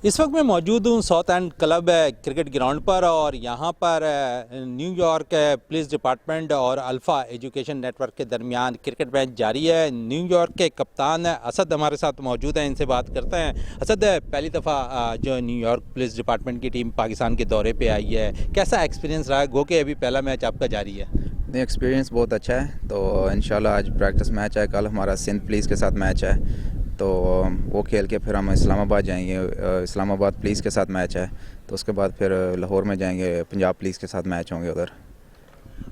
इस वक्त मैं मौजूद हूँ south and club cricket ground पर और यहाँ पर न्यूयॉर्क पुलिस डिपार्टमेंट और अल्फ़ा एजुकेशन नेटवर्क के दरमियान क्रिकेट मैच जारी है। न्यूयॉर्क के कप्तान असद हमारे साथ मौजूद हैं, इनसे बात करते हैं। असद, पहली दफ़ा जो न्यूयॉर्क पुलिस डिपार्टमेंट की टीम पाकिस्तान के दौरे पे आई है, कैसा एक्सपीरियंस रहा है? गो के अभी पहला मैच आपका जारी है। नहीं, एक्सपीरियंस बहुत अच्छा है। तो इंशाल्लाह आज प्रैक्टिस मैच है, कल हमारा सिंध पुलिस के साथ मैच है, तो वो खेल के फिर हम इस्लामाबाद जाएंगे। इस्लामाबाद पुलिस के साथ मैच है, तो उसके बाद फिर लाहौर में जाएंगे, पंजाब पुलिस के साथ मैच होंगे उधर।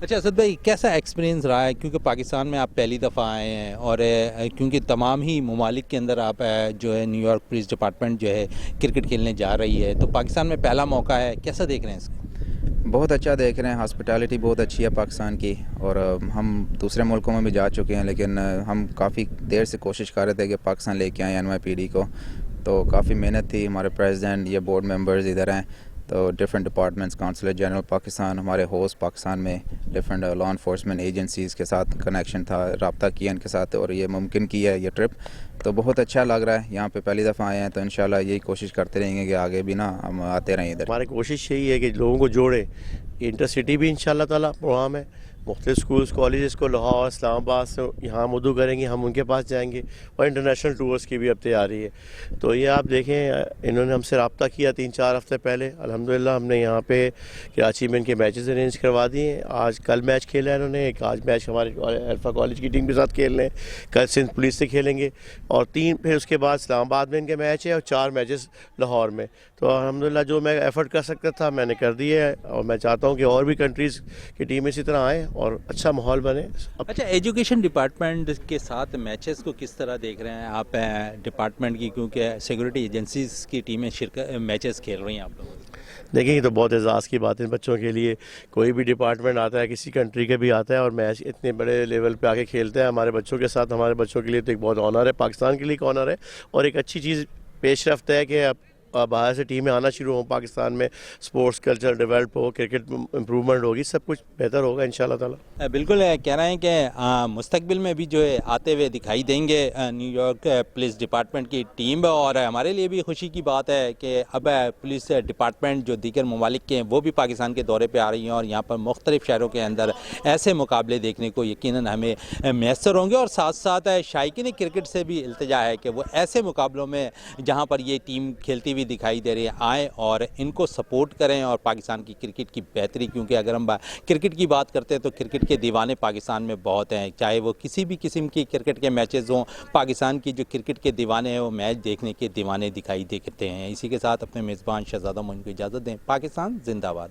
अच्छा असद भाई, कैसा एक्सपीरियंस रहा है? क्योंकि पाकिस्तान में आप पहली दफ़ा आए हैं और क्योंकि तमाम ही ममालिक के अंदर आप जो है न्यूयॉर्क पुलिस डिपार्टमेंट जो है क्रिकेट खेलने जा रही है, तो पाकिस्तान में पहला मौका है, कैसा देख रहे हैं इसको? बहुत अच्छा देख रहे हैं, हॉस्पिटैलिटी बहुत अच्छी है पाकिस्तान की। और हम दूसरे मुल्कों में भी जा चुके हैं, लेकिन हम काफ़ी देर से कोशिश कर रहे थे कि पाकिस्तान लेके आए NYPD को। तो काफ़ी मेहनत थी, हमारे प्रेसिडेंट, ये बोर्ड मेंबर्स इधर हैं, तो different departments, counsellor general Pakistan, हमारे होस्ट पाकिस्तान में डिफरेंट लॉ इन्फोर्समेंट एजेंसीज़ के साथ कनेक्शन था, रब्ता किया इनके साथ और ये मुमकिन किया है ये ट्रिप। तो बहुत अच्छा लग रहा है, यहाँ पे पहली दफ़ा आए हैं, तो इंशाल्लाह यही कोशिश करते रहेंगे कि आगे भी ना हम आते रहें इधर। हमारी कोशिश यही है कि लोगों को जोड़े। इंटरसिटी भी इंशाल्लाह ताला प्रोग्राम है, मुख्तलिफ स्कूल्स कॉलेजेस को लाहौर इस्लामाबाद से यहाँ मदू करेंगे, हम उनके पास जाएंगे और इंटरनेशनल टूर्स की भी अब तैयारी है। तो ये आप देखें, इन्होंने हमसे रब्ता किया 3-4 हफ्ते पहले। अल्हम्दुलिल्लाह हमने यहाँ पे कराची में इनके मैचेस अरेंज करवा दिए। आज कल मैच खेला है इन्होंने, एक आज मैच हमारे अल्फ़ा कॉलेज की टीम के साथ खेल रहे हैं, कल सिंध पुलिस से खेलेंगे और 3 फिर उसके बाद इस्लामाबाद में इनके मैच है और 4 मैचेस लाहौर में। तो अल्हम्दुलिल्लाह जो मैं एफ़र्ट कर सकता था मैंने कर दिए है और मैं चाहता हूँ कि और भी कंट्रीज़ की टीम इसी तरह आएँ और अच्छा माहौल बने। अच्छा, एजुकेशन डिपार्टमेंट के साथ मैचेस को किस तरह देख रहे हैं आप डिपार्टमेंट की, क्योंकि सिक्योरिटी एजेंसीज की टीमें मैचेस खेल रही हैं आप लोगों की? देखिए, ये तो बहुत एजाज़ की बात है बच्चों के लिए। कोई भी डिपार्टमेंट आता है, किसी कंट्री के भी आता है और मैच इतने बड़े लेवल पे आके खेलते हैं हमारे बच्चों के साथ, हमारे बच्चों के लिए तो एक बहुत ऑनर है, पाकिस्तान के लिए एक ऑनर है और एक अच्छी चीज़ पेशरफ्त है कि अब बाहर से टीमें आना शुरू हों पाकिस्तान में, स्पोर्ट्स कल्चर डेवलप हो, क्रिकेट इम्प्रूवमेंट होगी, सब कुछ बेहतर होगा इंशाल्लाह ताला। बिल्कुल कह रहे हैं कि मुस्तकबिल में भी जो है आते हुए दिखाई देंगे न्यूयॉर्क पुलिस डिपार्टमेंट की टीम। और हमारे लिए भी खुशी की बात है कि अब पुलिस डिपार्टमेंट जो दीगर ममालिक के हैं वो भी पाकिस्तान के दौरे पर आ रही हैं और यहाँ पर मुख्तलिफ शहरों के अंदर ऐसे मुकाबले देखने को यकीनन हमें मैसर होंगे। और साथ साथ शायकीन क्रिकेट से भी इल्तिजा है कि वो ऐसे मुकाबलों में जहाँ पर ये टीम खेलती दिखाई दे रही है आएँ और इनको सपोर्ट करें और पाकिस्तान की क्रिकेट की बेहतरी, क्योंकि अगर हम क्रिकेट की बात करते हैं तो क्रिकेट के दीवाने पाकिस्तान में बहुत हैं, चाहे वो किसी भी किस्म की क्रिकेट के मैचेस हों, पाकिस्तान की जो क्रिकेट के दीवाने हैं वो मैच देखने के दीवाने दिखाई देते हैं। इसी के साथ अपने मेज़बान शहजादा मोइन को इजाज़त दें। पाकिस्तान जिंदाबाद।